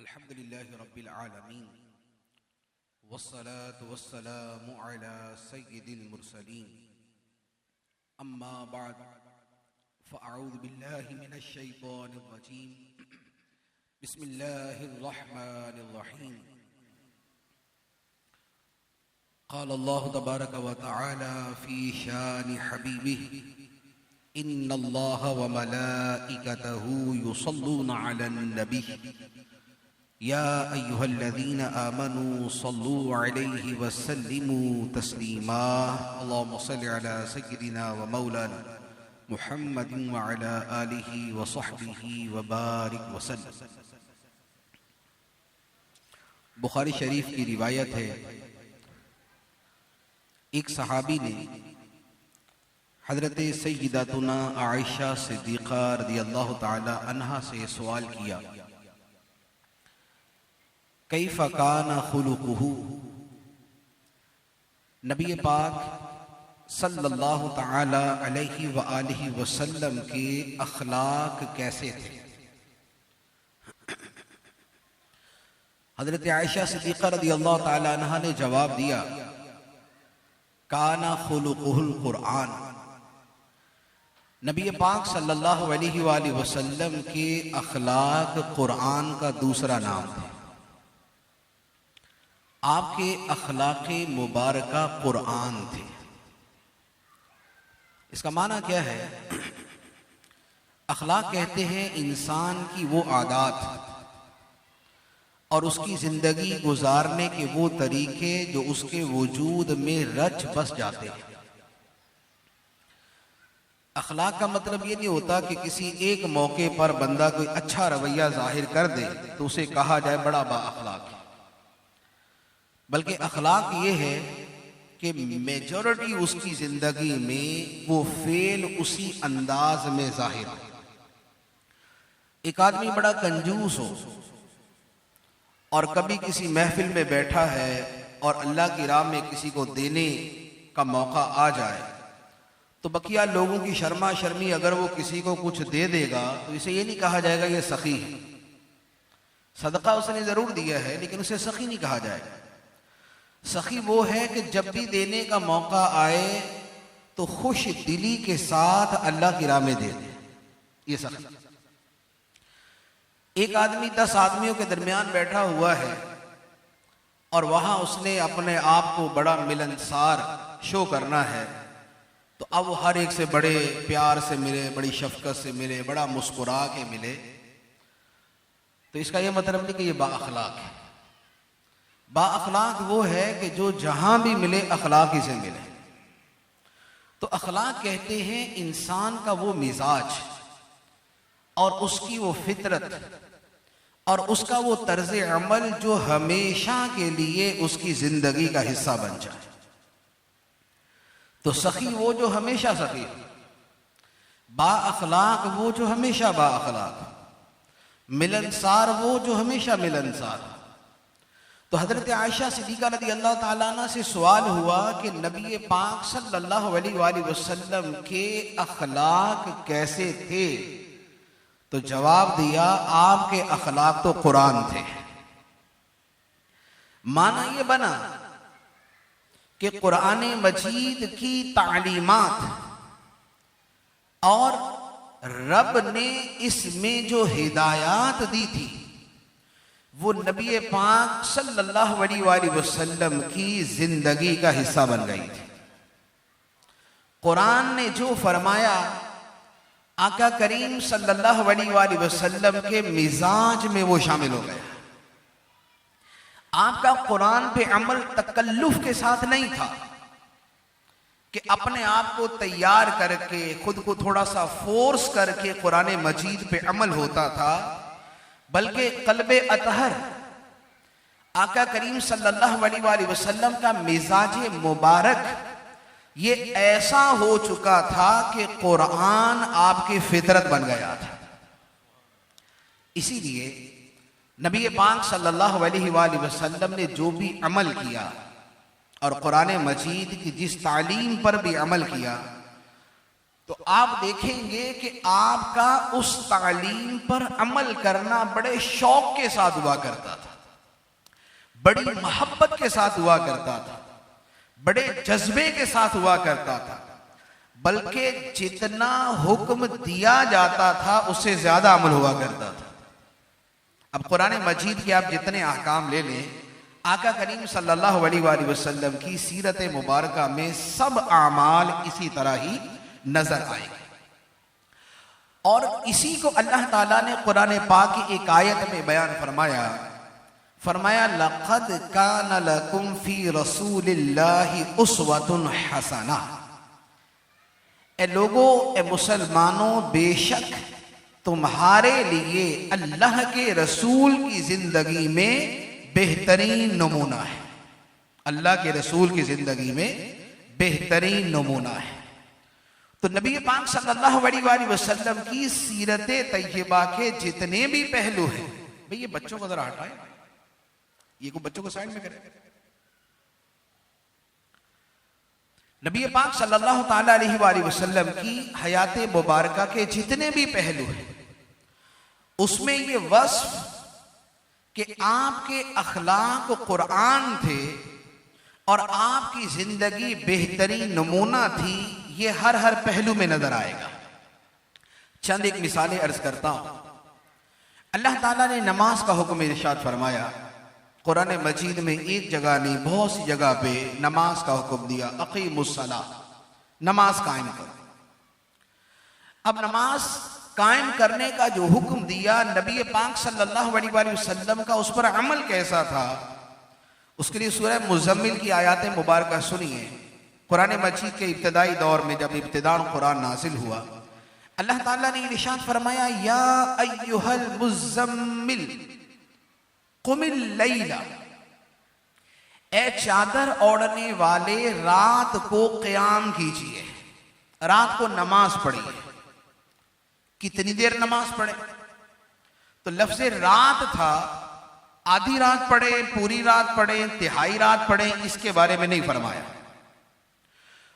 अल्हम्दुलिल्लाहि रब्बिल आलमीन वस्सलातु वस्सलामु अला सय्यिदिल मुरसलीन अम्मा बाद फ़अऊज़ु बिल्लाहि मिनश शैतानिर रजीम बिस्मिल्लाहिर रहमानिर रहीम क़ाल अल्लाहु तबारक व तआला फ़ी शानि हबीबिही इन्नल्लाहा व मलाइकतहु युसल्लूना अलन नबी या अय्युहल्लज़ीना आमनू सल्लू अलैहि वसल्लिमू तस्लीमा अल्लाहुम्मा सल्लि अला सय्यिदिना व मौलाना मुहम्मदिन व अला आलिहि व सहबिहि व बारिक वसल्लम। बुखारी शरीफ की रिवायत है, एक सहाबी ने हज़रत सय्यिदतुना आयशा सिद्दीक़ा रज़ियल्लाहु ताला अन्हा से सवाल किया, कैफ़ काना खुलुक़ुहु, नबी पाक सल्लल्लाहु ताला अलैहि व आलिहि वसल्लम के अखलाक कैसे थे। हज़रत आयशा सिद्दीक़ा रज़ियल्लाहु ताला अन्हा ने जवाब दिया, काना खुलुक़ुहुल कुरआन, नबी पाक सल्लल्लाहु अलैहि वसल्लम के अखलाक कुरआन का दूसरा नाम थे। आपके अखलाक़े मुबारका कुरआन थे। इसका माना क्या है? अखलाक कहते हैं इंसान की वो आदत और उसकी ज़िंदगी गुजारने के वो तरीके जो उसके वजूद में रच बस जाते हैं। अखलाक का मतलब ये नहीं होता कि किसी एक मौके पर बंदा कोई अच्छा रवैया जाहिर कर दे तो उसे कहा जाए बड़ा बाअखलाक है, बल्कि अखलाक ये है कि मेजॉरिटी उसकी जिंदगी में वो फेल उसी अंदाज में जाहिर हो। एक आदमी बड़ा कंजूस हो और कभी किसी महफिल में बैठा है और अल्लाह की राह में किसी को देने का मौका आ जाए तो बकिया लोगों की शर्मा शर्मी अगर वो किसी को कुछ दे देगा तो इसे ये नहीं कहा जाएगा ये सखी है। सदका उसने जरूर दिया है लेकिन उसे सखी नहीं कहा जाएगा। सखी वो है कि जब भी देने का मौका आए तो खुश दिली के साथ अल्लाह की राह में दे दे, ये सखी। एक आदमी 10 आदमियों के दरमियान बैठा हुआ है और वहां उसने अपने आप को बड़ा मिलनसार शो करना है, तो अब वो हर एक से बड़े प्यार से मिले, बड़ी शफकत से मिले, बड़ा मुस्कुरा के मिले, तो इसका यह मतलब नहीं कि ये बाअखलाक है। बाअखलाक वो है कि जो जहां भी मिले अखलाक ही से मिले। तो अखलाक कहते हैं इंसान का वो मिजाज और उसकी वो फितरत और उसका वो तर्ज अमल जो हमेशा के लिए उसकी जिंदगी का हिस्सा बन जाए। तो सखी वो जो हमेशा सखी, बाअखलाक वो जो हमेशा बाअखलाक, मिलनसार वो जो हमेशा मिलनसार। तो हजरत आयशा सिद्दीक़ा रज़ियल्लाहु ताला अन्हा से सवाल हुआ कि नबी पाक सल्लल्लाहु अलैहि वसल्लम के अखलाक कैसे थे? तो जवाब दिया, आपके अखलाक तो कुरान थे। माना ये बना कि कुरान मजीद की तालीमात और रब ने इसमें जो हिदायत दी थी वो नबी पाक सल्लल्लाहु अलैहि वसल्लम की जिंदगी का हिस्सा बन गई थी। कुरान ने जो फरमाया आका करीम सल्लल्लाहु अलैहि वसल्लम के मिजाज में वो शामिल हो गया। आपका कुरान पे अमल तकल्लुफ के साथ नहीं था कि अपने आप को तैयार करके खुद को थोड़ा सा फोर्स करके कुरान मजीद पे अमल होता था, बल्कि कल्बे अतहर आका करीम सल्लल्लाहु अलैहि वसल्लम का मिजाज मुबारक ये ऐसा हो चुका था कि कुरान आपकी फितरत बन गया था। इसीलिए नबी पाक सल्लल्लाहु अलैहि वसल्लम ने जो भी अमल किया और कुरान मजीद की जिस तालीम पर भी अमल किया तो आप देखेंगे कि आपका उस तालीम पर अमल करना बड़े शौक के साथ हुआ करता था, बड़ी मोहब्बत के साथ हुआ करता था, बड़े जज्बे के साथ हुआ करता था, बल्कि जितना हुक्म दिया जाता था उससे ज्यादा अमल हुआ करता था। अब कुरान मजीद के आप जितने अहकाम ले लें, आका करीम सल्लल्लाहु अलैहि वसल्लम की सीरत मुबारका में सब आमाल इसी तरह ही नजर आएंगे। और इसी को अल्लाह ताला ने कुरान पाक की एक आयत में बयान फरमाया लक़द कान लकुम फी रसूलिल्लाहि उस्वतुन हसना। ए लोगों, ए मुसलमानों, बेशक तुम्हारे लिए अल्लाह के रसूल की जिंदगी में बेहतरीन नमूना है। अल्लाह के रसूल की जिंदगी में बेहतरीन नमूना है। तो नबी पाक सल्लल्लाहु अलैहि वसल्लम की सीरत तैयबा के जितने भी पहलू हैं, भाई ये बच्चों को जरा हटाएं, ये को बच्चों को साइड में करें। नबी पाक सल्लल्लाहु ताला अलैहि वसल्लम की हयात मुबारका के जितने भी पहलू हैं, उसमें ये वस्फ कि आपके अखलाक कुरान थे और आपकी जिंदगी बेहतरीन नमूना थी, ये हर हर पहलू में नजर आएगा। चंद एक मिसालें अर्ज करता हूं। अल्लाह ताला ने नमाज का हुक्म इरशाद फरमाया कुरान मजीद में, एक जगह नहीं बहुत सी जगह पे नमाज का हुक्म दिया, अक़ीमुस्सलाह, नमाज कायम करो। अब नमाज कायम करने का जो हुक्म दिया नबी पाक सल्लल्लाहु अलैहि वसल्लम का, उस पर अमल कैसा था, उसके लिए सूरह मुज़म्मिल की आयात मुबारका सुनिए। कुरान मजीद के इब्तिदाई दौर में जब इब्तिदान कुरान नाजिल हुआ, अल्लाह ताला ने इरशाद फरमाया या अय्युहल मुज़म्मिल कुमिल लैला, ए चादर ओढ़ने वाले रात को क़याम कीजिए, रात को नमाज पढ़िए। कितनी देर नमाज पढ़े? तो लफ्ज़ रात था, आधी रात पढ़े, पूरी रात पढ़े, तिहाई रात पढ़े, इसके बारे में नहीं फरमाया।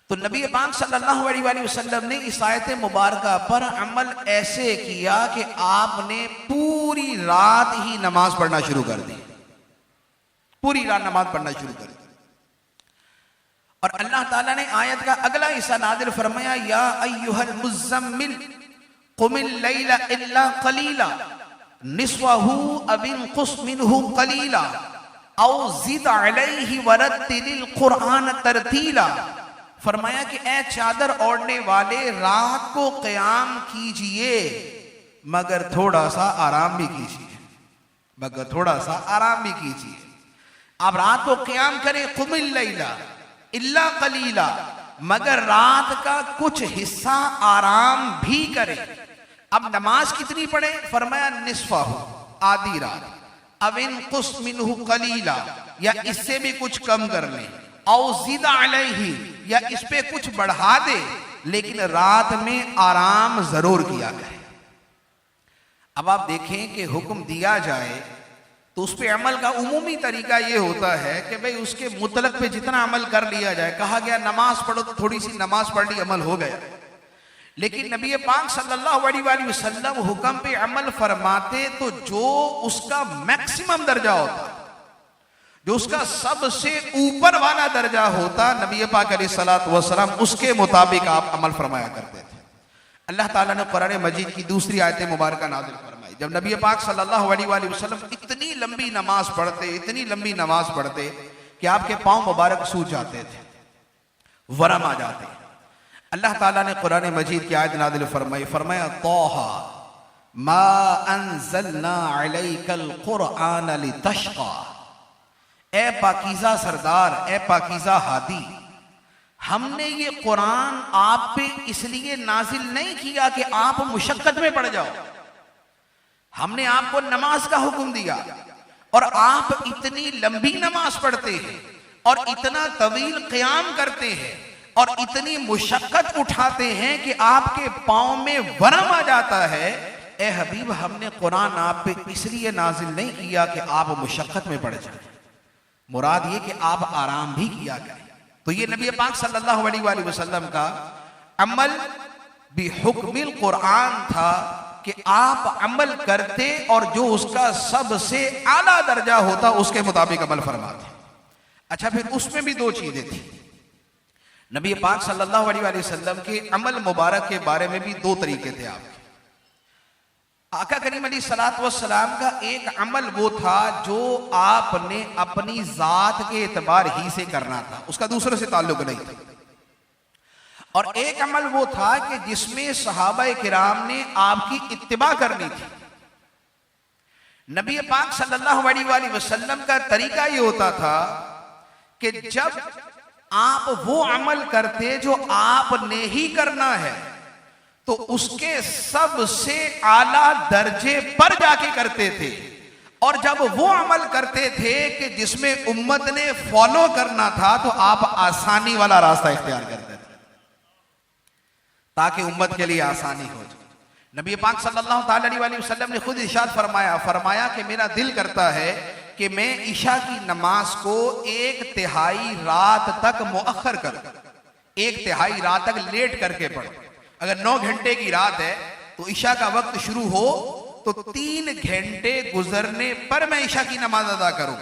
तो नबी पाक सल्लल्लाहु अलैहि वसल्लम ने इस आयत मुबारका पर अमल ऐसे किया कि आपने पूरी रात ही नमाज पढ़ना शुरू कर दी, पूरी रात नमाज पढ़ना शुरू कर दी। और अल्लाह ताला ने आयत का अगला हिस्सा नाज़िल फरमाया या अय्युहल मुज़्ज़म्मिल कुमिल लैला इल्ला कलीला निस्वहु अव इंकुस मिनहु कलीला औ ज़िद अलैहि वरत्तिलिल कुरआन तरतीला। फरमाया कि ए चादर ओढ़ने वाले रात को क़याम कीजिए मगर थोड़ा सा आराम भी कीजिए, मगर थोड़ा सा आराम भी कीजिए। आप रात को क़याम करें, कुमिल लैला इल्ला कलीला, मगर रात का कुछ हिस्सा आराम भी करें। अब नमाज कितनी पढ़े? फरमाया निस्फहु, आधी रात, अव इंकुस मिनहु कलीला, या इससे भी कुछ कम कर लें, औ ज़िद अलैहि, या इस पे कुछ बढ़ा दे, लेकिन रात में आराम जरूर किया करें। अब आप देखें कि हुक्म दिया जाए तो उस पे अमल का उमूमी तरीका ये होता है कि भाई उसके मुतलक पे जितना अमल कर लिया जाए। कहा गया नमाज पढ़ो तो थोड़ी सी नमाज पढ़ ली, अमल हो गया। लेकिन नबी पाक सल्लल्लाहु अलैहि वसल्लम हुक्म पे अमल फरमाते तो जो उसका मैक्सिमम दर्जा होता, जो उसका सबसे ऊपर वाला दर्जा होता, नबी पाक अलैहिस्सलातु वस्सलाम उसके मुताबिक आप अमल फरमाया करते थे। अल्लाह ताला ने कुरान मजीद की दूसरी आयत मुबारक नाज़िल फरमाई। जब नबी पाक सल्लल्लाहु अलैहि वसल्लम इतनी लंबी नमाज पढ़ते, इतनी लंबी नमाज पढ़ते कि आपके पांव मुबारक सूज जाते थे, वरम आ जाते। अल्लाह ताला ने कुरान मजीद की आयत नाज़िल फरमाई, फरमाया तौहा मा अंज़लना अलैकल कुरआन लितशक़ा, ए पाकीज़ा सरदार, ए पाकीज़ा हादी, हमने ये कुरान आप पे इसलिए नाजिल नहीं किया कि आप मुशक्कत में पड़ जाओ। हमने आपको नमाज का हुक्म दिया और आप इतनी लंबी नमाज पढ़ते हैं और इतना तवील क़याम करते हैं और इतनी मुशक्कत उठाते हैं कि आपके पांव में वरम आ जाता है। ए हबीब, हमने कुरान आप पे इसलिए नाजिल नहीं किया कि आप मुशक्कत में पड़ जाए, मुराद ये कि आप आराम भी किया करें। तो ये नबी पाक सल्लल्लाहु अलैहि वसल्लम का अमल बिहुक्मिल कुरान था कि आप अमल करते और जो उसका सबसे आला दर्जा होता उसके मुताबिक अमल फरमाते। अच्छा, फिर उसमें भी दो चीजें थी। नबी पाक सल्लल्लाहु अलैहि वसल्लम के अमल मुबारक के बारे में भी दो तरीके थे आपके। आका करीम अलैहिस्सलातु वस्सलाम का एक अमल वो था जो आपने अपनी जात के एतबार ही से करना था, उसका दूसरे से ताल्लुक नहीं था। और एक अमल वो था कि जिसमें सहाबाए किराम ने आपकी इत्तिबा करनी थी। नबी पाक सल्लल्लाहु अलैहि वसल्लम का तरीका ये होता था कि जब आप वो अमल करते जो आपने ही करना है तो उसके सबसे आला दर्जे पर जाके करते थे, और जब वो अमल करते थे कि जिसमें उम्मत ने फॉलो करना था तो आप आसानी वाला रास्ता इख्तियार करते थे ताकि उम्मत के लिए आसानी हो जाए। नबी पाक सल्लल्लाहु अलैहि वसल्लम ने खुद इरशाद फरमाया कि मेरा दिल करता है कि मैं ईशा की नमाज को 1/3 रात तक मुअख्खर करूं, 1/3 रात तक लेट करके पढ़ूं। अगर 9 घंटे की रात है तो ईशा का वक्त शुरू हो तो 3 घंटे गुजरने पर मैं ईशा की नमाज अदा करूं।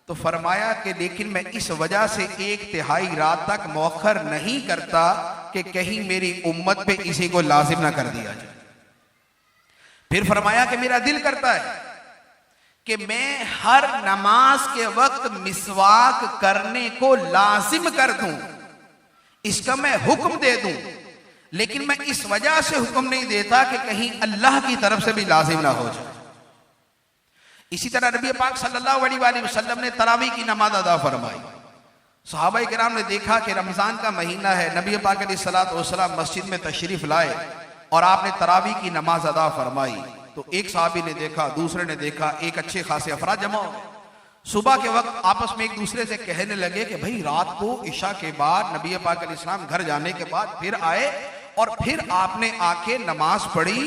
तो फरमाया कि लेकिन मैं इस वजह से 1/3 रात तक मुअख्खर नहीं करता कि कहीं मेरी उम्मत पे इसी को लाजिम ना कर दिया जाए। फिर फरमाया कि मेरा दिल करता है कि मैं हर नमाज के वक्त मिसवाक करने को लाजिम कर दूं, इसका मैं हुक्म दे दूं, लेकिन मैं इस वजह से हुक्म नहीं देता कि कहीं अल्लाह की तरफ से भी लाजिम ना हो जाए। इसी तरह नबी पाक सल्लल्लाहु अलैहि वसल्लम ने तरावी की नमाज अदा फरमाई। सहाबाए किराम ने देखा कि रमजान का महीना है, नबी पाक अलैहिस्सलातु वस्सलाम मस्जिद में तशरीफ लाए और आपने तरावी की नमाज अदा फरमाई। तो एक साहबी ने देखा, दूसरे ने देखा, एक अच्छे खासे अफराद जमा हो गए। सुबह के वक्त आपस में एक दूसरे से कहने लगे कि भाई रात को इशा के बाद नबी पाक अलैहिस्सलाम घर जाने के बाद फिर आए और फिर आपने आके नमाज पढ़ी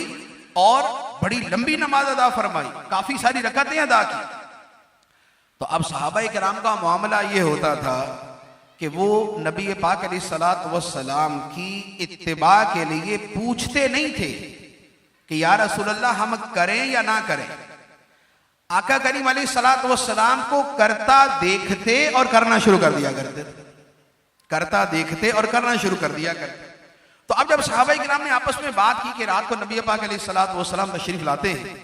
और बड़ी लंबी नमाज अदा फरमाई, काफी सारी रकातें अदा की। तो अब सहाबाए किराम का मामला ये होता था कि वो नबी पाक अलैहिस्सलातु वस्सलाम की इत्तिबा के लिए पूछते नहीं थे कि या रसूलल्लाह हम करें या ना करें। आका करीम अलैहिस्सलातु वस्सलाम को करता देखते और करना शुरू कर दिया करते थे, करता देखते और करना शुरू कर दिया करते। तो अब जब सहाबाए किराम ने आपस में बात की कि रात को नबी पाक अलैहिस्सलातु वस्सलाम तशरीफ लाते हैं,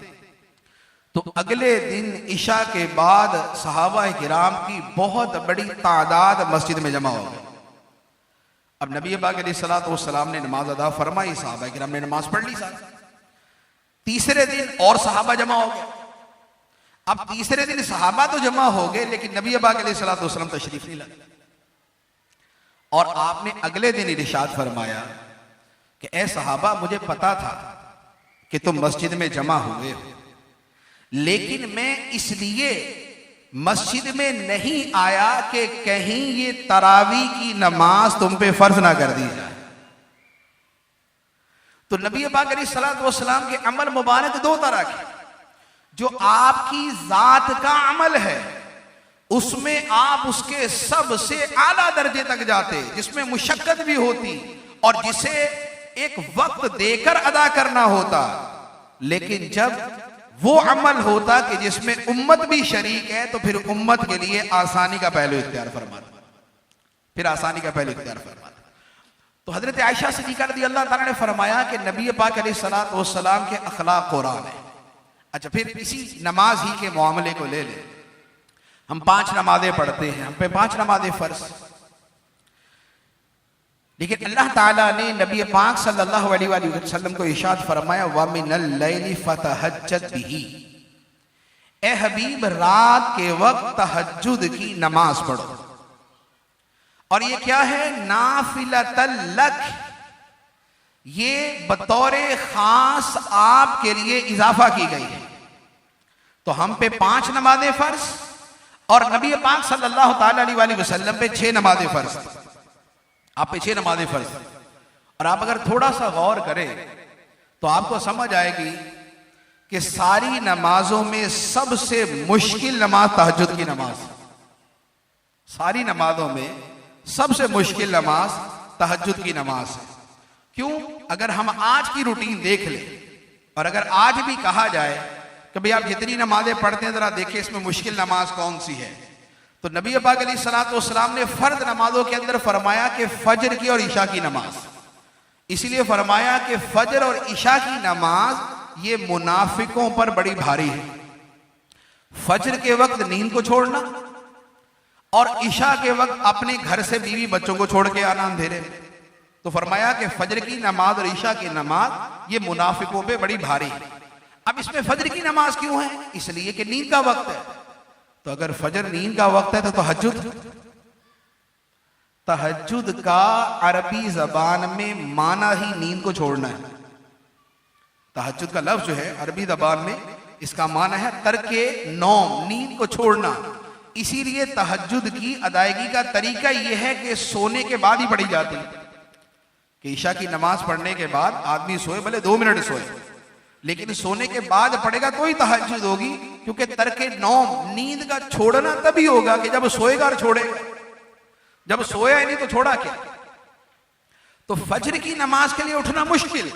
तो अगले दिन इशा के बाद सहाबाए किराम की बहुत बड़ी तादाद मस्जिद में जमा हो गई। अब नबी पाक अलैहिस्सलातु वस्सलाम ने नमाज अदा फरमाई, सहाबाए किराम ने नमाज पढ़ ली साथ। तीसरे दिन और सहाबा जमा हो गए। अब तीसरे दिन सहाबा तो जमा हो गए लेकिन नबी पाक अलैहिस्सलातु वस्सलाम तशरीफ नहीं लाए। और आपने अगले दिन इरशाद फरमाया कि ए सहाबा, मुझे पता था कि तुम मस्जिद में जमा हुए हो, लेकिन मैं इसलिए मस्जिद में नहीं आया कि कहीं ये तरावी की नमाज तुम पे फर्ज ना कर दी जाए। तो नबी पाक अलैहिस्सलातु वस्सलाम के अमल मुबारक दो तरह के, जो आपकी जात का अमल है उसमें आप उसके सबसे आला दर्जे तक जाते, जिसमें मुशक्कत भी होती और जिसे एक वक्त देकर अदा करना होता। लेकिन जब वो अमल होता कि जिसमें उम्मत भी शरीक है तो फिर उम्मत के लिए आसानी का पहलू इख्तियार फरमाता, फिर आसानी का पहलू इख्तियार फरमाता। तो हजरत आयशा सिद्दीक़ा रज़ियल्लाहु ताला ने फरमाया कि नबी पाक अलैहिस्सलातु वस्सलाम के अखलाक कुरान है। अच्छा, फिर इसी नमाज ही के मामले को ले ले। हम 5 नमाजें पढ़ते हैं, हम पे 5 नमाजें फर्ज, लेकिन अल्लाह ताला ने नबी पाक सल्लल्लाहु अलैहि वसल्लम को इरशाद फरमाया व मिनल लैली फतहज्जद बिही, ए हबीब रात के वक्त तहज्जुद की नमाज पढ़ो। और ये क्या है? नाफिलतल लक, ये बतौर खास आपके लिए इजाफा की गई है। तो हम पे 5 नमाजें फर्ज और नबी पाक सल्लल्लाहु ताला अलैहि वसल्लम पे 6 नमाजें फर्ज, आप पे 6 नमाजें फर्ज। और आप अगर थोड़ा सा गौर करें तो आपको समझ आएगी कि सारी नमाजों में सबसे मुश्किल नमाज तहज्जुद की नमाज, सारी नमाजों में सबसे मुश्किल नमाज तहज्जुद की नमाज है। क्यों? अगर हम आज की रूटीन देख लें और अगर आज भी कहा जाए कि भाई आप जितनी नमाजें पढ़ते हैं जरा देखिए इसमें मुश्किल नमाज कौन सी है, तो नबी पाक अलैहिस्सलाम ने फर्द नमाजों के अंदर फरमाया कि फजर की और ईशा की नमाज, इसीलिए फरमाया कि फजर और ईशा की नमाज ये मुनाफिकों पर बड़ी भारी है। फजर के वक्त नींद को छोड़ना और ईशा के वक्त अपने घर से बीवी बच्चों को छोड़ के आना अंधेरे में, तो फरमाया कि फजर की नमाज और ईशा की नमाज ये मुनाफिकों पे बड़ी भारी है। अब इसमें फजर की नमाज क्यों है? इसलिए कि नींद का वक्त है। तो अगर फजर नींद का वक्त है तो तहज्जुद का अरबी जबान में माना ही नींद को छोड़ना है। तहज्जुद का लफ्ज जो है अरबी जबान में इसका माना है तर्के नौम, नींद को छोड़ना। इसीलिए तहज्जुद की अदायगी का तरीका यह है कि सोने के बाद ही पढ़ी जाती है, कि ईशा की नमाज पढ़ने के बाद आदमी सोए, भले 2 मिनट सोए, लेकिन सोने के बाद पढ़ेगा तो ही तहज्जुद होगी, क्योंकि तर्के नौम, नींद का छोड़ना तभी होगा कि जब सोएगा और छोड़ेगा। जब सोया ही नहीं तो छोड़ा क्या? तो फजर की नमाज के लिए उठना मुश्किल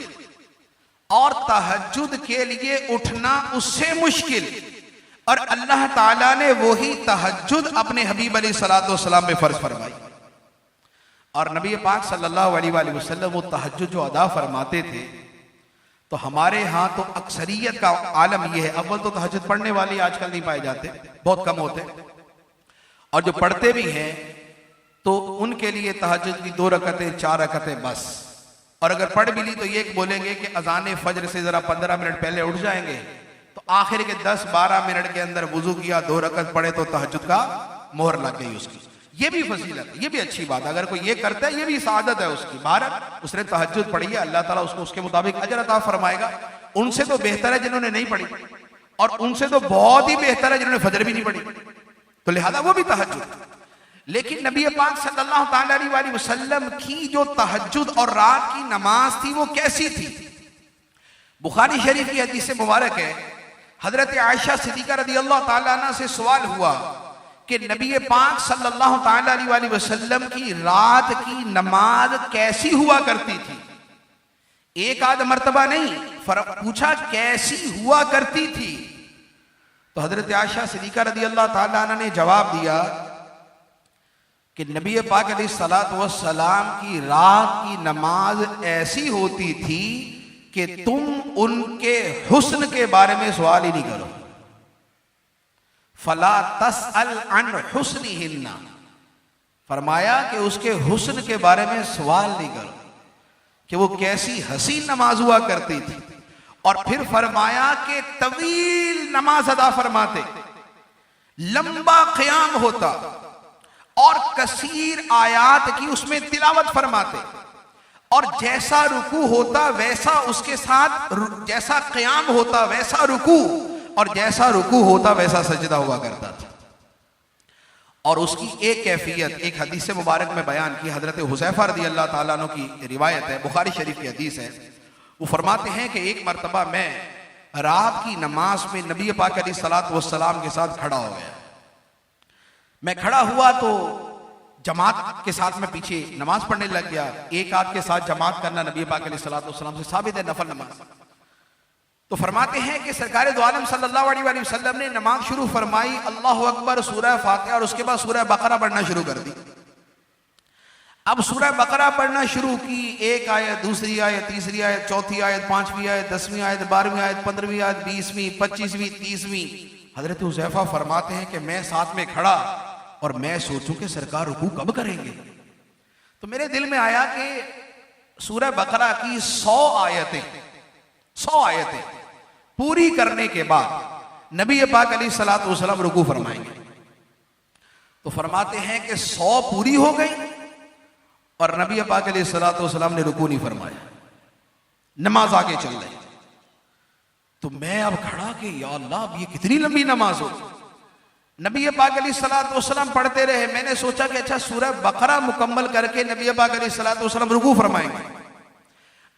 और तहज्जुद के लिए उठना उससे मुश्किल, और अल्लाह ताला ने वही तहज्जुद अपने हबीब अलैहिस्सलाम पे फर्ज फरमाई। और नबी पाक सल्लल्लाहु अलैहि वसल्लम वो तहज्जुद जो अदा फरमाते थे, तो हमारे यहाँ तो अक्सरियत का आलम यह है, अव्वल तो तहज्जुद पढ़ने वाले आजकल नहीं पाए जाते, बहुत कम होते, और जो पढ़ते भी हैं तो उनके लिए तहज्जुद की 2 रकतें 4 रकतें बस। और अगर पढ़ भी ली तो ये बोलेंगे कि अजान फजर से जरा 15 मिनट पहले उठ जाएंगे, तो आखिर के 10-12 मिनट के अंदर वुजू किया, 2 रकत पढ़े तो तहज्जुद का मोहर लग गई उसकी। ये भी फजीलत है, ये भी अच्छी बात, अगर कोई ये करता है ये भी सादत है उसकी। भारत उसने तहज्जुद पढ़ी है, अल्लाह ताला उसको उसके मुताबिक अजर अता फरमाएगा। उनसे तो बेहतर है जिन्होंने नहीं पढ़ी, और उनसे तो बहुत ही बेहतर है जिन्होंने फजर भी नहीं पढ़ी, तो लिहाजा वो भी तहज्जुद। लेकिन नबी पाक सल्लल्लाहु ताला अलैहि वसल्लम की जो तहज्जुद और रात की नमाज थी वो कैसी थी? बुखारी शरीफ की हदीस मुबारक है, हजरत आयशा सिद्दीका रज़ियल्लाहु ताला अन्हा से सवाल हुआ कि नबी पाक सल्लल्लाहु ताला अलैहि वसल्लम की रात की नमाज कैसी हुआ करती थी? एक आध मर्तबा नहीं, पूछा कैसी हुआ करती थी? तो हजरत आयशा सिद्दीका रज़ियल्लाहु ताला अन्हा ने जवाब दिया कि नबी पाक अलैहिस्सलाम की रात की नमाज ऐसी होती थी कि तुम उनके हुस्न के बारे में सवाल ही नहीं करो। फला तसअल अन हुस्निहिन्ना, फरमाया कि उसके हुस्न के बारे में सवाल नहीं करो कि वो कैसी हसीन नमाज हुआ करती थी। और फिर फरमाया कि तवील नमाज अदा फरमाते, लंबा क़याम होता और कसीर आयात की उसमें तिलावत फरमाते, और जैसा रुकू होता वैसा उसके साथ, जैसा क़याम होता वैसा रुकू, और जैसा रुकू होता वैसा सजदा हुआ करता था। और उसकी एक कैफियत एक हदीस मुबारक में बयान की, हजरत हुज़ैफा रज़ियल्लाहु ताला अन्हु की रिवायत है, बुखारी शरीफ की हदीस है। वो फरमाते हैं कि एक मरतबा मैं रात की नमाज में नबी पाक अलैहिस्सलातु वस्सलाम के साथ खड़ा हो गया। मैं खड़ा हुआ तो जमात के साथ में पीछे नमाज पढ़ने लग गया। एक आध के साथ जमात करना नबी पाक अलैहिस्सलातु वस्सलाम से साबित है, नफल नमाज। तो फरमाते हैं कि सरकार दो आलम सल्लल्लाहु अलैहि वसल्लम ने नमाज शुरू फरमाई, अल्लाहु अकबर, सूरह फातिहा, और उसके बाद सूरह बकरा पढ़ना शुरू कर दी। अब सूरह बकरा पढ़ना शुरू की, एक आयत, दूसरी आयत, तीसरी आयत, चौथी आयत, 5वीं आयत, 10वीं आयत, 12वीं आयत, 15वीं आयत, 20वीं, 25वीं, 30वीं। हजरत हुज़ैफा फरमाते हैं कि मैं साथ में खड़ा और मैं सोचूं कि सरकार रुकू कब करेंगे। तो मेरे दिल में आया कि सूरह बकरा की 100 आयतें पूरी करने के बाद नबी पाक अलैहिस्सलातु वस्सलाम रुकू फरमाएंगे। तो फरमाते हैं कि 100 पूरी हो गई और नबी पाक अलैहिस्सलातु वस्सलाम ने रुकू नहीं फरमाया, नमाज आगे चल रही। तो मैं अब खड़ा कि या अल्लाह, अब ये कितनी लंबी नमाज हो। नबी पाक अलैहिस्सलातु वस्सलाम पढ़ते रहे। मैंने सोचा कि अच्छा सूरह बकरा मुकम्मल करके नबी पाक अलैहिस्सलातु वस्सलाम रुकू फरमाएंगे।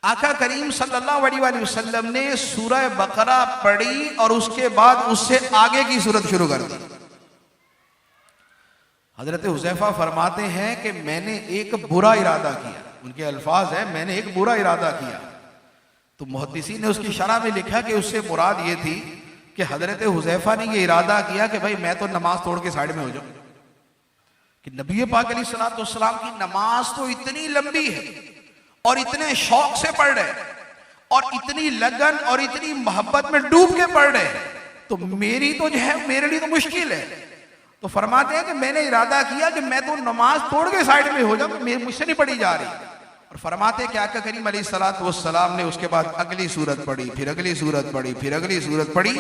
आका करीम सल्लल्लाहु अलैहि वसल्लम ने सूरह बकरा पढ़ी और उसके बाद उससे आगे की सूरत शुरू कर दी। हजरत हुज़ैफा फरमाते हैं कि मैंने एक बुरा इरादा किया। उनके अल्फाज है, मैंने एक बुरा इरादा किया। तो मुहद्दिसीन ने उसकी शरह में लिखा कि उससे मुराद ये थी कि हजरत हुज़ैफा ने ये इरादा किया कि भाई मैं तो नमाज तोड़ के साइड में हो जाऊं, कि नबी पाक अलैहिस्सलाम की नमाज तो इतनी लंबी है और इतने शौक से पढ़ रहे और इतनी लगन और इतनी मोहब्बत में डूब के पढ़ रहे, तो मेरी तो जो है मेरे लिए तो मुश्किल है। तो फरमाते हैं कि मैंने इरादा किया कि मैं तो नमाज तोड़ के साइड में हो जाऊं, मुझसे नहीं पढ़ी जा रही। और फरमाते हैं कि आका करीम अलैहिस्सलाम ने उसके बाद अगली सूरत पढ़ी, फिर अगली सूरत पढ़ी, फिर अगली सूरत पढ़ी।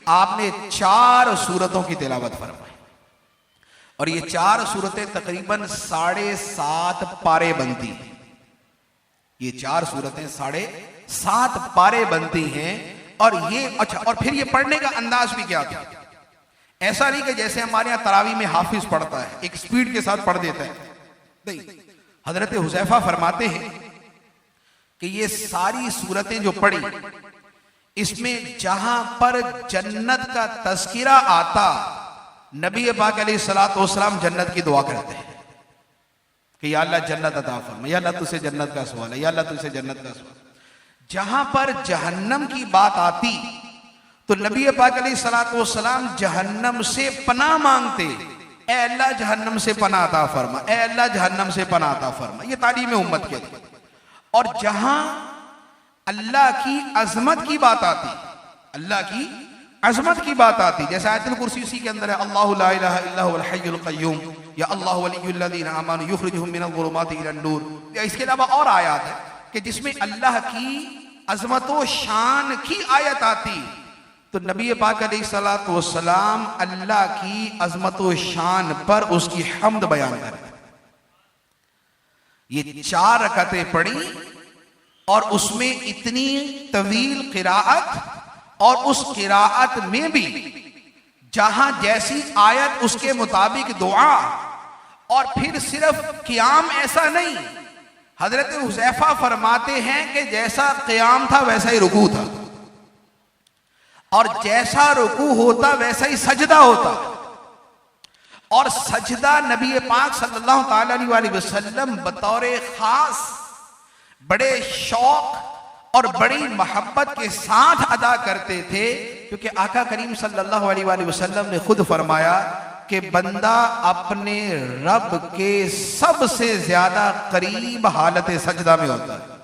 आपने 4 सूरतों की तिलावत फरमाई और ये 4 सूरतें तकरीबन 7.5 पारे बनती हैं। ये 4 सूरतें 7.5 पारे बनती हैं। और ये अच्छा, और फिर ये पढ़ने का अंदाज भी क्या था? ऐसा नहीं कि जैसे हमारे यहाँ तरावी में हाफिज पढ़ता है, एक स्पीड के साथ पढ़ देता है, नहीं। हजरत हुज़ैफा फरमाते हैं कि ये सारी सूरतें जो पढ़ी, इसमें जहां पर जन्नत का तज़किरा आता, नबी पाक अलैहिस्सलाम जन्नत की दुआ करते हैं कि या अल्लाह जन्नत अता फरमा, या अल्लाह तुझसे जन्नत का सवाल है, या अल्लाह तुझसे जन्नत का सवाल। जहां पर जहन्नम की बात आती तो नबी पाक अलैहिस्सलाम जहन्नम से पनाह मांगते, ए अल्लाह जहन्नम से पनाह अता फरमा, ए अल्लाह जहन्नम से पनाह अता फरमा। ये तालीम उम्मत के थे। और जहां अल्लाह की अजमत की बात आती, अल्लाह की अजमत की बात आती, जैसे आयतुल कुर्सी उसी के अंदर है, अल्लाहु ला इलाहा इल्ला हुवल हय्युल क़य्यूम, या अल्लाहु वलियुल लज़ीना आमनू युखरिजुहुम मिनल ज़ुलुमाति इलन नूर। या इसके अलावा और आयत है कि जिसमें अल्लाह की अजमत व शान की आयत आती, तो नबी पाक अलैहिस्सलाम अल्लाह की अजमत व शान पर उसकी हम्द बयान करते। ये 4 रकातें पढ़ी और उसमें इतनी तवील क़िराअत, और उस क़िराअत में भी जहां जैसी आयत उसके मुताबिक दुआ, और फिर सिर्फ क़ियाम ऐसा नहीं, हजरत हुज़ैफा फरमाते हैं कि जैसा क़ियाम था वैसा ही रुकू था, और जैसा रुकू होता वैसा ही सजदा होता। और सजदा नबी पाक सल्लल्लाहु अलैहि वसल्लम बतौर खास बड़े शौक और बड़ी मोहब्बत के साथ अदा करते थे, क्योंकि आका करीम सल्लल्लाहु अलैहि वसल्लम ने खुद फरमाया कि बंदा अपने रब के सबसे ज्यादा करीब हालत सजदा में होता है।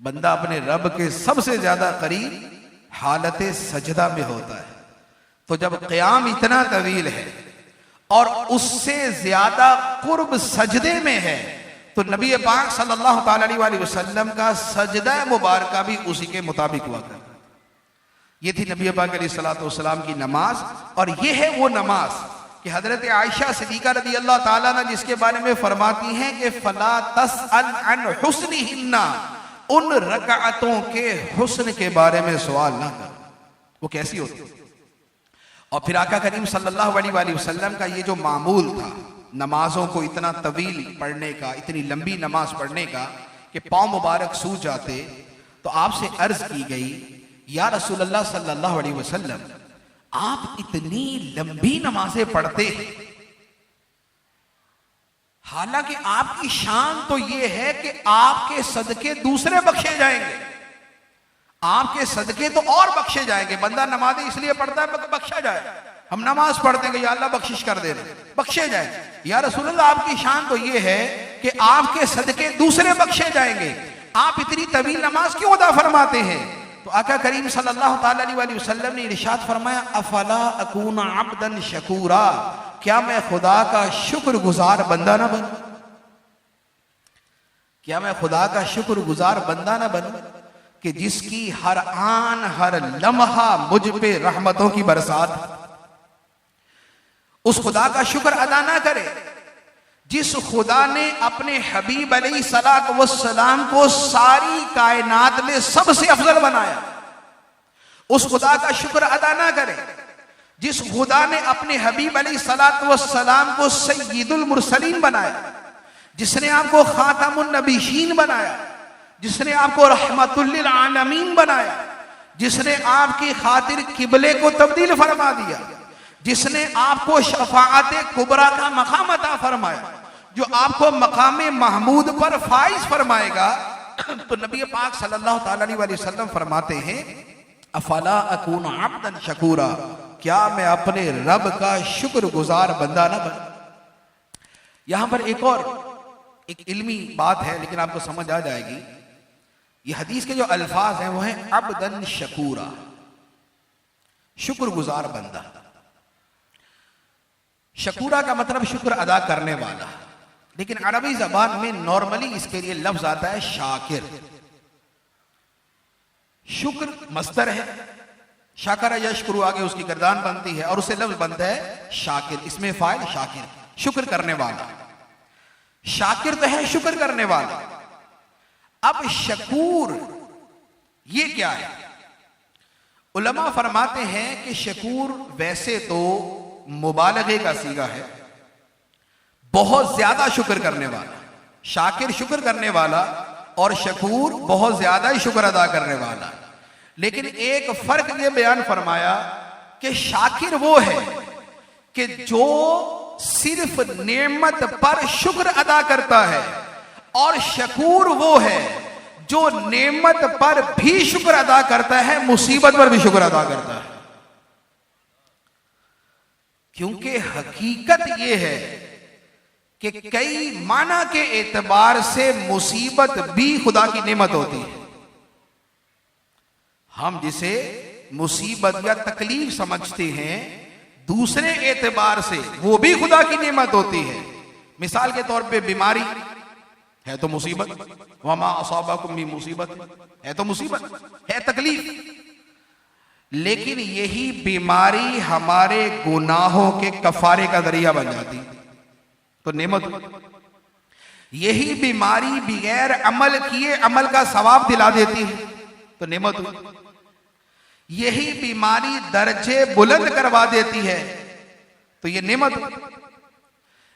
बंदा अपने रब के सबसे ज्यादा करीब हालत सजदा में होता है। तो जब क़याम इतना तवील है और उससे ज्यादा कुर्ब सजदे में है, तो नबी पाक सल्लल्लाहु अलैहि वसल्लम का सजदा मुबारका भी उसी के मुताबिक हुआ करता। ये थी नबी पाक अलैहिस्सलाम की नमाज। और ये है वो नमाज कि हजरत आयशा सिद्दीक़ा रज़ी अल्लाह ताला अन्हा जिसके बारे में फरमाती हैं कि फला तसअल अन हुस्निहिन्ना, उन रकातों के हुस्न के बारे में सवाल ना कर, वो कैसी होती। और फिर आका करीम सल्लल्लाहु अलैहि वसल्लम का ये जो मामूल था नमाजों को इतना तवील पढ़ने का, इतनी लंबी नमाज पढ़ने का कि पाँव मुबारक सूज जाते, तो आपसे अर्ज की गई, या रसूलल्लाह सल्लल्लाहु अलैहि वसल्लम, आप इतनी लंबी नमाजें पढ़ते हैं, हालांकि आपकी शान तो यह है कि आपके सदके दूसरे बख्शे जाएंगे, आपके सदके तो और बख्शे जाएंगे। बंदा नमाज़ें इसलिए पढ़ता है बख्शा जाए, हम नमाज पढ़ते हैं कि या अल्लाह बख्शिश कर देना, बख्शे जाए। या रसूलल्लाह आपकी शान तो यह है कि आपके सदके दूसरे बख्शे जाएंगे, आप इतनी तवील नमाज क्यों अदा फरमाते हैं? तो आका करीम सल्लल्लाहु अलैहि वसल्लम ने इरशाद फरमाया, अफला अकून अब्दन शकूरा, क्या मैं खुदा का शुक्रगुजार बंदा ना बनूं? क्या मैं खुदा का शुक्रगुजार बंदा ना बनूं कि जिसकी हर आन हर लम्हा मुझ पे रहमतों की बरसात, उस खुदा का शुक्र अदा ना करे जिस खुदा ने अपने हबीब अलैहिस्सलाम को सारी कायनात में सबसे अफजल बनाया, उस खुदा का शुक्र अदा ना करे जिस खुदा ने अपने हबीब अलैहिस्सलाम को सय्यिदुल मुरसलीन बनाया, जिसने आपको खातमुन नबीशीन बनाया, जिसने आपको रहमतुल लिल आलमीन बनाया, जिसने आपकी खातिर किबले को तब्दील फरमा दिया, जिसने आपको शफाअत कुबरा का मकाम अता फरमाया, जो आपको मकाम महमूद पर फाइज फरमाएगा। तो नबी पाक सल्लल्लाहु अलैहि वसल्लम फरमाते हैं, अफला अकून अब्दन शकूरा, क्या मैं अपने रब का शुक्रगुजार बंदा ना बन। यहां पर एक इल्मी बात है, लेकिन आपको समझ आ जाएगी। ये हदीस के जो अल्फाज हैं वो हैं अब्दन शकूरा, शुक्रगुजार बंदा। शकूरा का मतलब शुक्र अदा करने वाला, लेकिन अरबी जबान में नॉर्मली इसके लिए लफ्ज आता है शाकिर। शुक्र मस्तर है, शाकर यशकुरु आगे उसकी गर्दान बनती है और उसे लफ्ज बनता है शाकिर, इसमें फाइल शाकिर, शुक्र करने वाला। शाकिर तो है शुक्र करने वाला। अब शकूर ये क्या है? उलमा फरमाते हैं कि शकूर वैसे तो मुबालगे का सीगा है, बहुत ज्यादा शुक्र करने वाला। शाकिर शुक्र करने वाला और शकूर बहुत ज्यादा ही शुक्र अदा करने वाला। लेकिन एक फर्क ये बयान फरमाया कि शाकिर वो है कि जो सिर्फ नेमत पर शुक्र अदा करता है, और शकूर वो है जो नेमत पर भी शुक्र अदा करता है, मुसीबत पर भी शुक्र अदा करता है। क्योंकि हकीकत ये है कि कई माना के एतबार से मुसीबत भी खुदा की नेमत होती है। हम जिसे मुसीबत या तकलीफ समझते हैं, दूसरे एतबार से वो भी खुदा की नेमत होती है। मिसाल के तौर पे बीमारी है तो मुसीबत, वमा असाबाकुम मिन मुसीबत है तो मुसीबत है, तकलीफ। लेकिन यही बीमारी हमारे गुनाहों के कफारे का जरिया बन जाती तो नेमत। यही बीमारी बगैर अमल किए अमल का सवाब दिला देती है तो नेमत। यही बीमारी दर्जे बुलंद करवा देती है तो ये नेमत।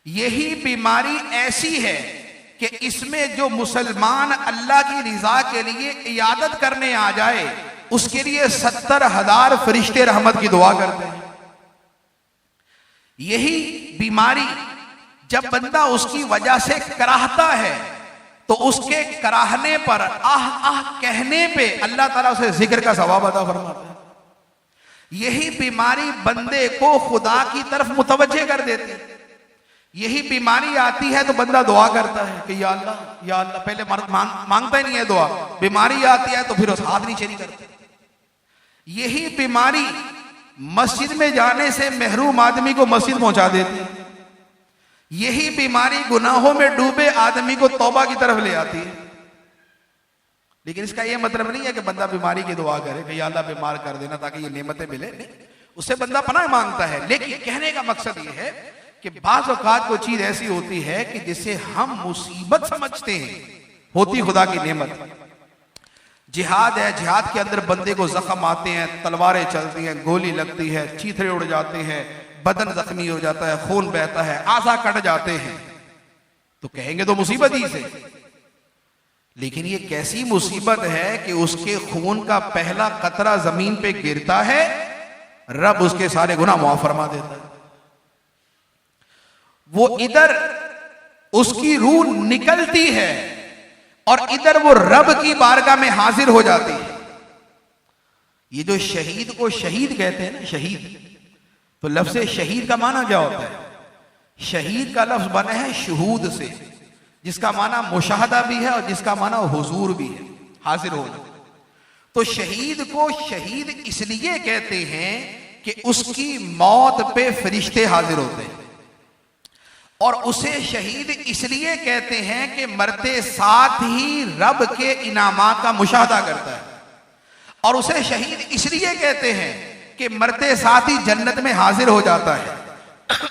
यही बीमारी ऐसी है कि इसमें जो मुसलमान अल्लाह की रिजा के लिए इयादत करने आ जाए, उसके लिए 70,000 फरिश्ते रहमत की दुआ करते हैं। यही बीमारी जब बंदा उसकी वजह से कराहता है तो उसके कराहने पर आह आह कहने पे अल्लाह ताला उसे जिक्र का सवाब अता फरमाता है। यही बीमारी बंदे को खुदा की तरफ मुतवज्जे कर देती है। यही बीमारी आती है तो बंदा दुआ करता है कि या अल्लाह, पहले मांगता ही नहीं है दुआ। बीमारी आती है तो फिर उस हाथ नीचे नहीं करता। यही बीमारी मस्जिद में जाने से महरूम आदमी को मस्जिद पहुंचा देती है। यही बीमारी गुनाहों में डूबे आदमी को तौबा की तरफ ले आती है। लेकिन इसका यह मतलब नहीं है कि बंदा बीमारी की दुआ करे कि या अल्लाह बीमार कर देना ताकि ये नेमतें मिले, नहीं, उससे बंदा पनाह मांगता है। लेकिन कहने का मकसद ये है कि बाज़ औक़ात कोई चीज ऐसी होती है कि जिसे हम मुसीबत समझते हैं, होती खुदा की नेमत। जिहाद है, जिहाद के अंदर बंदे को जख्म आते हैं, तलवारें चलती हैं, गोली लगती है, चीथड़े उड़ जाते हैं, बदन जख्मी हो जाता है, खून बहता है, आज़ा कट जाते हैं, तो कहेंगे तो मुसीबत ही से। लेकिन ये कैसी मुसीबत है कि उसके खून का पहला कतरा जमीन पे गिरता है, रब उसके सारे गुनाह माफ फरमा देता है। वो इधर उसकी रूह निकलती है और इधर वो रब की बारगाह में हाजिर हो जाती है। ये जो शहीद को शहीद कहते हैं ना, शहीद, तो लफ्ज़ शहीद का माना क्या होता है? शहीद का लफ्ज बना है शुहूद से, जिसका माना मुशाहदा भी है और जिसका माना हुजूर भी है, हाजिर होना। तो शहीद को शहीद इसलिए कहते हैं कि उसकी मौत पे फरिश्ते हाजिर होते हैं, और उसे शहीद इसलिए कहते हैं कि मरते साथ ही रब के इनामात का मुशाहदा करता है, और उसे शहीद इसलिए कहते हैं कि मरते साथ ही जन्नत में हाजिर हो जाता है,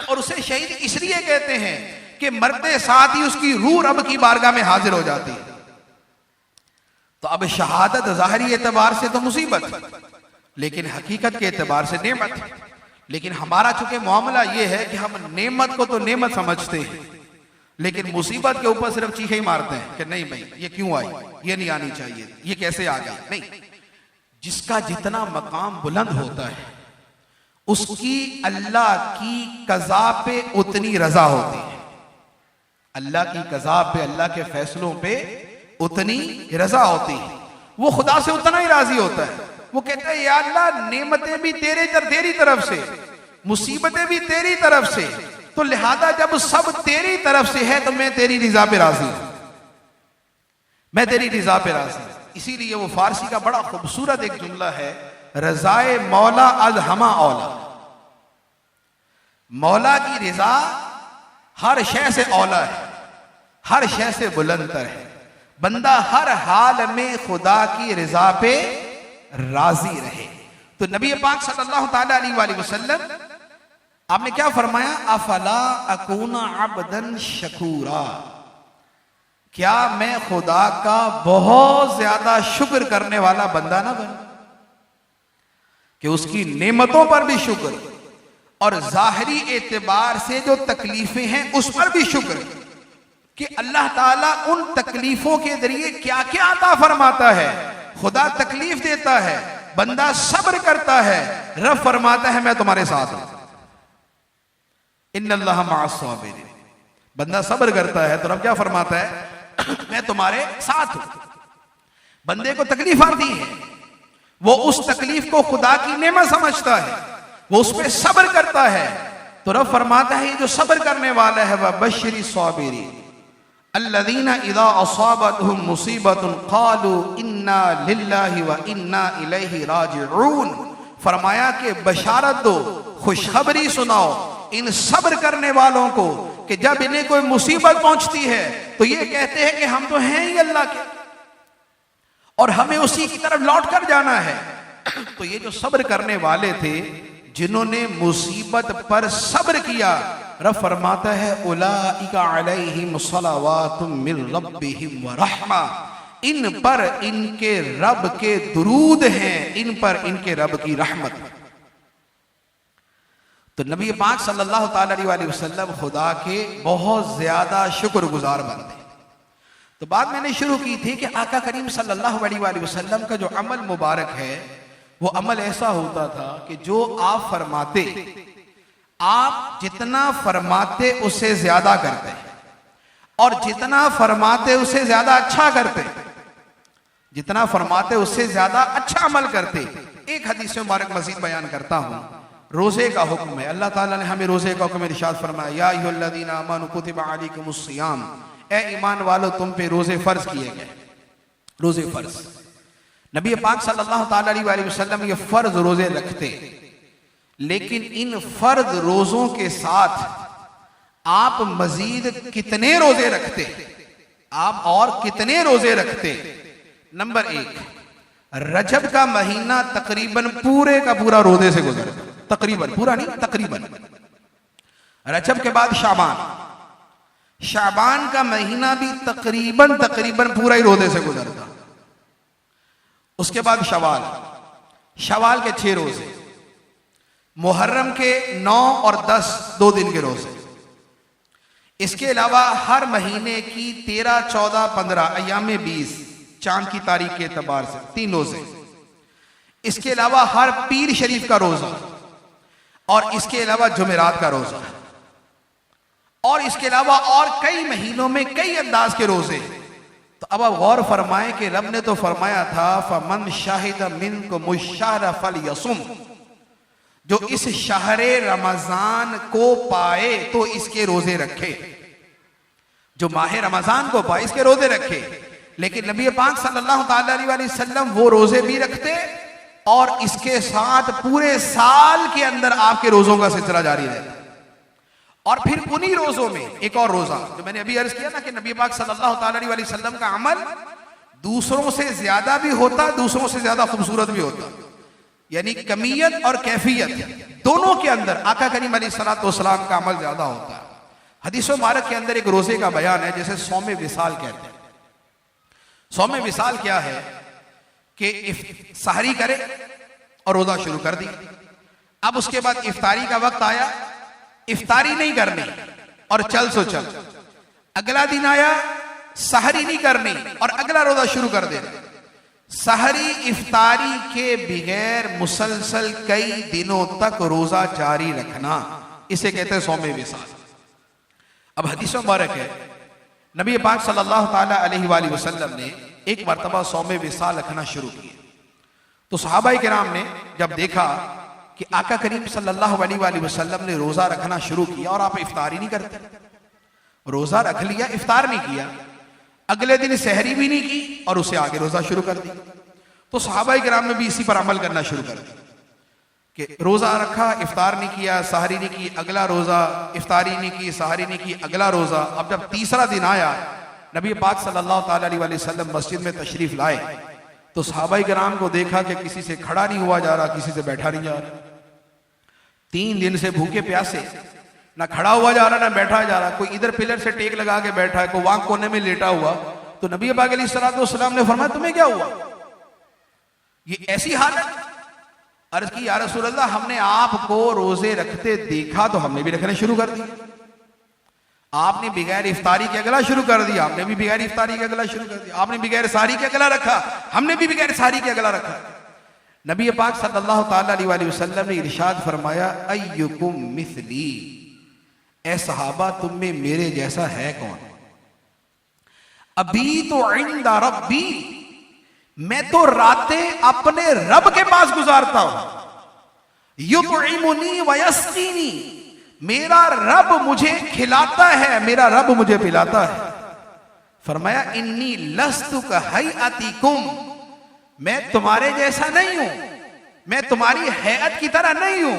और उसे शहीद इसलिए कहते हैं कि मरते साथ ही उसकी रूह रब की बारगाह में हाजिर हो जाती है। तो अब शहादत ज़ाहिरी एतबार से तो मुसीबत, लेकिन हकीकत के एतबार से नेमत। लेकिन हमारा चूंकि मामला यह है कि हम नेमत को तो नेमत समझते हैं, लेकिन मुसीबत के ऊपर सिर्फ चीखें ही मारते हैं कि नहीं भाई ये क्यों आई, ये नहीं आनी चाहिए, ये कैसे आ गई। नहीं, जिसका जितना मकाम बुलंद होता है उसकी अल्लाह की कज़ा पे उतनी रजा होती है। अल्लाह की कज़ा पे, अल्लाह के फैसलों पे उतनी रजा होती है, वो खुदा से उतना ही राजी होता है। वो कहता है या अल्लाह नेमतें भी तेरी तरफ से, मुसीबतें भी तेरी तरफ से, तो लिहाजा जब सब तेरी तरफ से है तो मैं तेरी रिजा पे राजी हूं, मैं तेरी रिजा पे राजी हूं। इसीलिए वो फारसी का बड़ा खूबसूरत एक जुमला है, रजाए मौला अज हमा औला। मौला की रिजा हर शय से औला है, हर शय से बुलंदतर है। बंदा हर हाल में खुदा की रिजा पे राजी रहे। तो नबी पाक सल्लल्लाहु ताला अलैहि वसल्लम आपने क्या फरमाया, अफला अकूना अब्दन शकूरा, क्या मैं खुदा का बहुत ज्यादा शुक्र करने वाला बंदा ना बनूं, कि उसकी नेमतों पर भी शुक्र और जाहिरी एतबार से जो तकलीफें हैं उस पर भी शुक्र, कि अल्लाह ताला उन तकलीफों के जरिए क्या क्या अता फरमाता है। खुदा तकलीफ देता है, बंदा सब्र करता है, रब फरमाता है मैं तुम्हारे साथ हूं, इन्नल्लाह मअस साबिरीन। बंदा सब्र करता है तो रब क्या फरमाता है, मैं तुम्हारे साथ हूं। बंदे को तकलीफ आती है, वो उस तकलीफ को खुदा की नेमत समझता है, वो उस पर सब्र करता है, तो रब फरमाता है ये जो सब्र करने वाला है वह बशरी साबिरीन अल्लज़ीना इज़ा असाबतहुम मुसीबतुन क़ालू इन्ना लिल्लाहि व इन्ना इलैहि राजिऊन। फरमाया कि बशारत दो, खुशखबरी सुनाओ इन सब्र करने वालों को कि जब इन्हें कोई मुसीबत पहुंचती है तो ये कहते हैं कि हम तो हैं ही अल्लाह के और हमें उसी की तरफ लौट कर जाना है। तो ये जो सब्र करने वाले थे, जिन्होंने मुसीबत पर सब्र किया, रब फरमाता है उलाइका अलैहिम सलावातुम मिन रब्बिहिम व रहमा, इन पर इनके रब के दुरूद हैं, इन पर इनके रब की रहमत। तो नबी पाक सल्लल्लाहु ताला अलैहि वसल्लम खुदा के बहुत ज्यादा शुक्रगुजार बनते। तो बात मैंने शुरू की थी कि आका करीम सल्लल्लाहु अलैहि वसल्लम का जो अमल मुबारक है वो अमल ऐसा होता था कि जो आप फरमाते, आप जितना फरमाते उससे ज्यादा करते और जितना फरमाते उससे ज्यादा अच्छा करते, जितना फरमाते उससे ज्यादा अच्छा अमल करते। एक हदीस मुबारक मजीद बयान करता हूं, रोजे का हुक्म है। अल्लाह ताला ने हमें रोजे का हुक्म इरशाद फरमाया, या अय्युहल्लज़ीना आमनू कुतिबा अलैकुमुस सियाम, ए ईमान वालों तुम पे रोजे फर्ज किए गए, रोजे फर्ज। नबी पाक सल्लल्लाहु ताला अलैहि वसल्लम ये फर्ज रोजे रखते, लेकिन इन फर्ज रोजों के साथ आप मजीद कितने रोजे रखते, आप और कितने रोजे रखते। नंबर एक, रजब का महीना तकरीबन पूरे का पूरा रोजे से गुजरता, तकरीबन, पूरा नहीं तकरीबन। रजब के बाद शाबान, शाबान का महीना भी तकरीबन पूरा ही रोजे से गुजरता। उसके बाद शवाल, शवाल के 6 रोजे, मुहर्रम के 9 और 10 2 दिन के रोजे, इसके अलावा हर महीने की 13, 14, 15 अय्याम 20 चांद की तारीख के एतबार से 3 रोजे, इसके अलावा हर पीर शरीफ का रोजा, और इसके अलावा जुमेरात का रोजा, और इसके अलावा और कई महीनों में कई अंदाज के रोजे। तो अब आप गौर फरमाएं कि रब ने तो फरमाया था फमन शाहिद मिनकुम शहर फलयसुम, जो इस शहरे रमजान को पाए तो इसके रोजे रखे, जो माह रमजान को पाए इसके रोजे रखे। लेकिन नबी पाक सल्लल्लाहु ताला अलैहि वसल्लम वो रोजे भी रखते और इसके साथ पूरे साल के अंदर आपके रोजों का सिलसिला जारी रहता। और फिर उन्हीं रोजों में एक और रोजा, जो मैंने अभी अर्ज किया ना कि नबी पाक सल्लल्लाहु ताला अलैहि वसल्लम का अमल दूसरों से ज्यादा भी होता, दूसरों से ज्यादा खूबसूरत भी होता, यानी कमियत और कैफियत दोनों के अंदर आका करीम अलैहिस्सलातु वस्सलाम का अमल ज्यादा होता है। हदीस मुबारक के अंदर एक रोजे का बयान है जिसे सौमे विसाल कहते हैं। सौमे विसाल क्या है कि सहरी करे और रोजा शुरू कर दी, अब उसके बाद इफ्तारी का वक्त आया, इफ्तारी नहीं करनी और चल सो चल, अगला दिन आया सहरी नहीं करनी और अगला रोजा शुरू कर देना। सहरी इफ्तारी के बगैर मुसलसल कई दिनों तक रोजा जारी रखना, इसे कहते हैं सौमे विसाल। अब हदीस मुबारक है नबी पाक सल्लल्लाहु ताला अलैहि वसल्लम ने एक मरतबा सौमे विसाल रखना शुरू किया। तो सहाबाए किराम ने जब देखा कि आका करीम सल्लल्लाहु अलैहि वसल्लम ने रोजा रखना शुरू किया और आप इफ्तार ही नहीं करते, रोजा रख लिया, इफ्तार नहीं किया, अगले दिन सहरी भी नहीं की और उसे आगे रोजा शुरू कर दिया, तो सहाबाए किराम ने भी इसी पर अमल करना शुरू कर दिया कि रोजा रखा, इफ्तार नहीं किया, सहरी नहीं की, अगला रोजा, इफ्तारी नहीं की, सहरी नहीं की, अगला रोजा। अब जब तीसरा दिन आया, नबी पाक सल्लल्लाहु ताला अलैहि वसल्लम मस्जिद में तशरीफ लाए, तो सहाबाए किराम को देखा कि किसी से खड़ा नहीं हुआ जा रहा, किसी से बैठा नहीं जा रहा। 3 दिन से भूखे प्यासे, ना खड़ा हुआ जा रहा ना बैठा जा रहा, कोई इधर पिलर से टेक लगा के बैठा है, कोई वहां कोने में लेटा हुआ। तो नबी पाक अलैहिस्सलातु वस्सलाम ने फरमाया, तुम्हें क्या हुआ, ये ऐसी हालत? अर्ज की, या रसूल अल्लाह, हमने आपको रोजे रखते देखा तो हमने भी रखने शुरू कर दिया। आपने बगैर इफ्तारी के अगला शुरू कर दिया, हमने भी बगैर इफ्तारी के अगला शुरू कर दिया। आपने बगैर सारी के अगला रखा, हमने भी बगैर सारी के अगला रखा। नबी पाक सल्लल्लाहु ताला अलैहि वसल्लम ने इरशाद फरमाया, अय्युकुम मिस्ली, ए सहाबा तुम में मेरे जैसा है कौन? अभी तो इंदा रब्बी, मैं तो रातें अपने रब के पास गुजारता हूं। युतइमुनी व यस्कीनी, मेरा रब मुझे खिलाता है, मेरा रब मुझे पिलाता है। फरमाया, इन्नी लस्तु कहैअतिकुम, मैं तुम्हारे जैसा नहीं हूं, मैं तुम्हारी हैत की तरह नहीं हूं,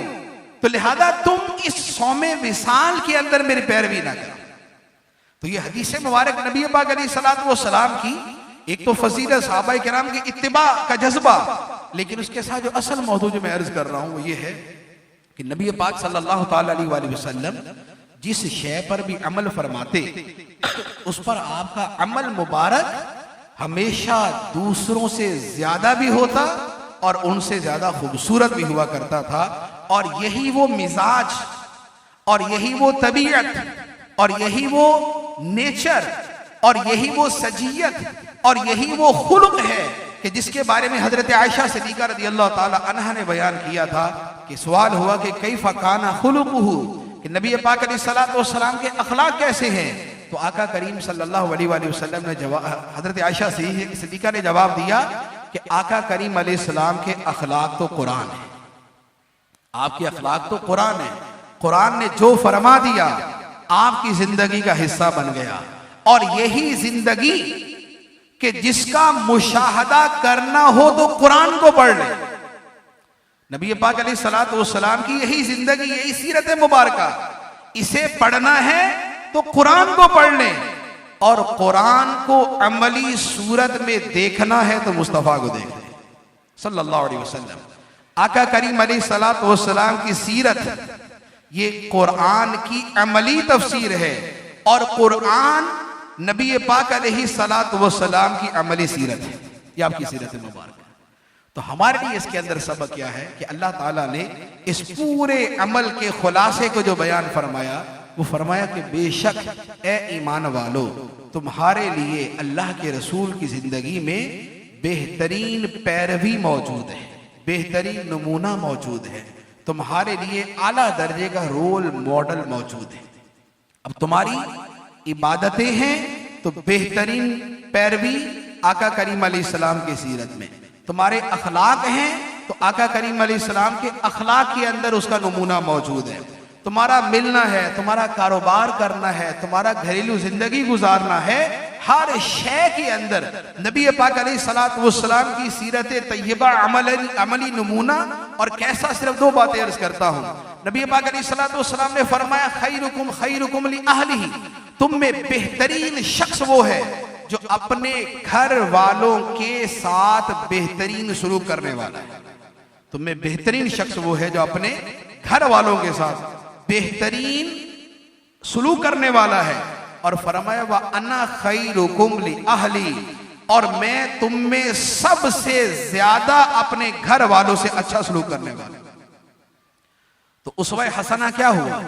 तो लिहाजा तुम इस सौमे विसाल के अंदर मेरी पैरवी ना करो। तो ये हदीस मुबारक नबी पाक अलैहिस्सलातु वस्सलाम की एक तो फजीलत, सहाबाए किराम की इत्तिबा का जज्बा, लेकिन उसके साथ जो असल मौजू जो मैं अर्ज कर रहा हूं वो ये है कि नबी पाक सल्लल्लाहु ताला अलैहि वसल्लम जिस शय पर भी अमल फरमाते, उस पर आपका अमल मुबारक हमेशा दूसरों से ज्यादा भी होता और उनसे ज्यादा खूबसूरत भी हुआ करता था। और यही वो मिजाज और यही वो तबीयत और यही वो नेचर और यही वो सजीयत और यही वो खुलुक है कि जिसके बारे में हजरत आयशा सिद्दीका रज़ियल्लाहु ताला अन्हा ने बयान किया था कि सवाल हुआ कि कैफ़ा काना खुलुकुहु, कि नबी पाक अलैहिस्सलातु वस्सलाम के अखलाक कैसे हैं। तो आका करीम सल्लल्लाहु अलैहि वसल्लम ने हजरत आयशा सिद्दीका ने जवाब दिया कि आका करीम अलैहिस्सलाम के अखलाक तो कुरान है, आपके अखलाक तो कुरान है, कुरान ने जो फरमा दिया आपकी जिंदगी का हिस्सा बन गया। और यही जिंदगी कि जिसका मुशाहदा करना हो तो कुरान को पढ़ ले। नबी पाक अलैहिस्सलातु वस्सलाम की यही जिंदगी, यही सीरत मुबारका, इसे पढ़ना है तो कुरान को पढ़ ले, और कुरान को अमली सूरत में देखना है तो मुस्तफा को देख ले सल्लल्लाहु अलैहि वसल्लम। आका करीम अलैहिस्सलातु वस्सलाम की सीरत ये कुरान की अमली तफसीर है, और कुरान नबी पाक अलैहिस्सलातु वस्सलाम की अमली सीरत है, ये आपकी सीरत मुबारक है। तो हमारे लिए इसके अंदर सबक क्या है कि अल्लाह ताला ने इस पूरे अमल के खुलासे को जो बयान फरमाया, वो फरमाया कि बेशक ए ईमान वालो, तुम्हारे लिए अल्लाह के रसूल की जिंदगी में बेहतरीन पैरवी मौजूद है, बेहतरीन नमूना मौजूद है, तुम्हारे लिए आला दर्जे का रोल मॉडल मौजूद है। अब तुम्हारी इबादतें हैं तो बेहतरीन पैरवी आका करीम अलैहिस्सलाम की सीरत में, तुम्हारे अखलाक हैं तो आका करीम अलैहिस्सलाम के अखलाक के अंदर उसका नमूना मौजूद है। तुम्हारा मिलना है, तुम्हारा कारोबार करना है, तुम्हारा घरेलू जिंदगी गुजारना है, हर शय के अंदर नबी पाक अलैहिस्सलातु वस्सलाम की सीरत तैयबा अमली नमूना। और कैसा, सिर्फ 2 बातें अर्ज करता हूं। नबी पाक अलैहिस्सलातु वस्सलाम ने फरमाया, खैरुकुम खैरुकुम लि अहलिही, तुम में बेहतरीन शख्स वो है जो अपने घर वालों के साथ बेहतरीन सलूक करने वाला है। तुम में बेहतरीन शख्स वो है जो अपने घर वालों के साथ बेहतरीन सलूक करने वाला है। और फरमाया, व अना खैरुकुम लि अहली, और मैं तुम में सबसे ज्यादा अपने घर वालों से अच्छा सलूक करने वाला। तो उसवा हसना क्या हुआ?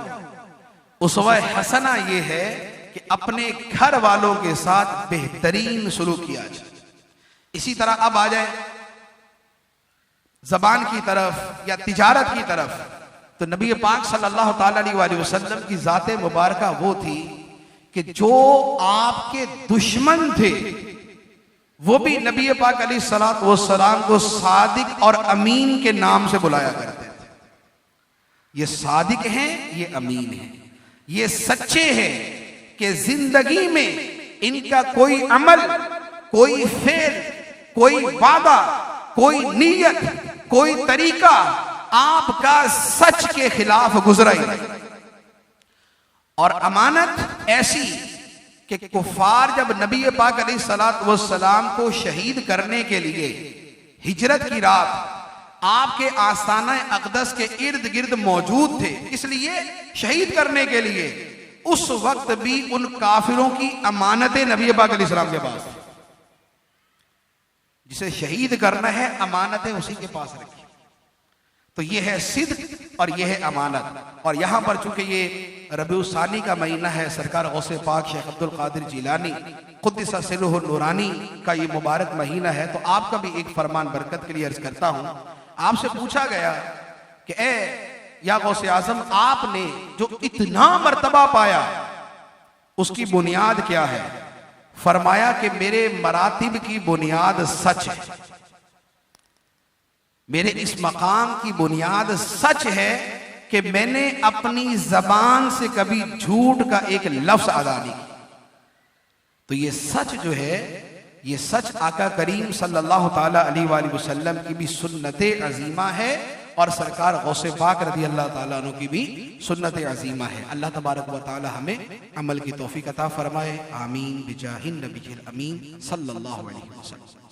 उसवा हसना ये है कि अपने घर वालों के साथ बेहतरीन सलूक किया जाए। इसी तरह अब आ जाए जबान की तरफ या तिजारत की तरफ, तो नबी पाक सल्लल्लाहु ताला अलैहि वसल्लम की जाते मुबारका वो थी कि जो आपके दुश्मन थे वो भी नबी पाक अलैहिस्सलातु वस्सलाम को सादिक और अमीन के नाम से बुलाया करते थे। ये सादिक हैं, ये अमीन हैं, ये सच्चे हैं कि जिंदगी में इनका कोई अमल, कोई फेल, कोई वादा, कोई नीयत, कोई तरीका आपका सच के खिलाफ गुजरा ही नहीं। और अमानत ऐसी कि कुफार जब नबी पाक अलैहिस्सलातु वस्सलाम को शहीद करने के लिए हिजरत की रात आपके आस्ताना अक़दस के इर्द गिर्द मौजूद थे, इसलिए शहीद करने के लिए उस वक्त भी उन काफिरों की अमानतें नबी पाक अलैहिस्सलाम के पास थी। जिसे शहीद करना है अमानतें उसी के पास रखी। तो ये है सिद्क और ये है अमानत। और यहां पर चूंकि ये रबीउल सानी का महीना है, सरकार गौसे पाक शेख अब्दुल कादिर जिलानी क़ुद्दिस सिर्रुहु नूरानी का ये मुबारक महीना है, तो आपका भी एक फरमान बरकत के लिए अर्ज करता हूं। आपसे पूछा गया कि ए या गौसे आजम, आपने जो इतना मर्तबा पाया उसकी बुनियाद क्या है? फरमाया कि मेरे मरातिब की बुनियाद सच है, मेरे इस मकाम की बुनियाद सच है कि मैंने अपनी जबान से कभी झूठ का एक लफ्ज अदा नहीं किया। तो ये सच जो है, ये सच आका करीम सल्लल्लाहु ताला अलैहि वसल्लम की भी सुन्नते अजीमा है और सरकार गौसे पाक रज़ी अल्लाह ताला अन्हु की भी सुन्नते अजीमा है। अल्लाह तबारक व तआला हमें अमल की तौफीक अता फरमाए। आमीन बिजाहिन नबील अमीन सल्लल्लाहु अलैहि वसल्लम।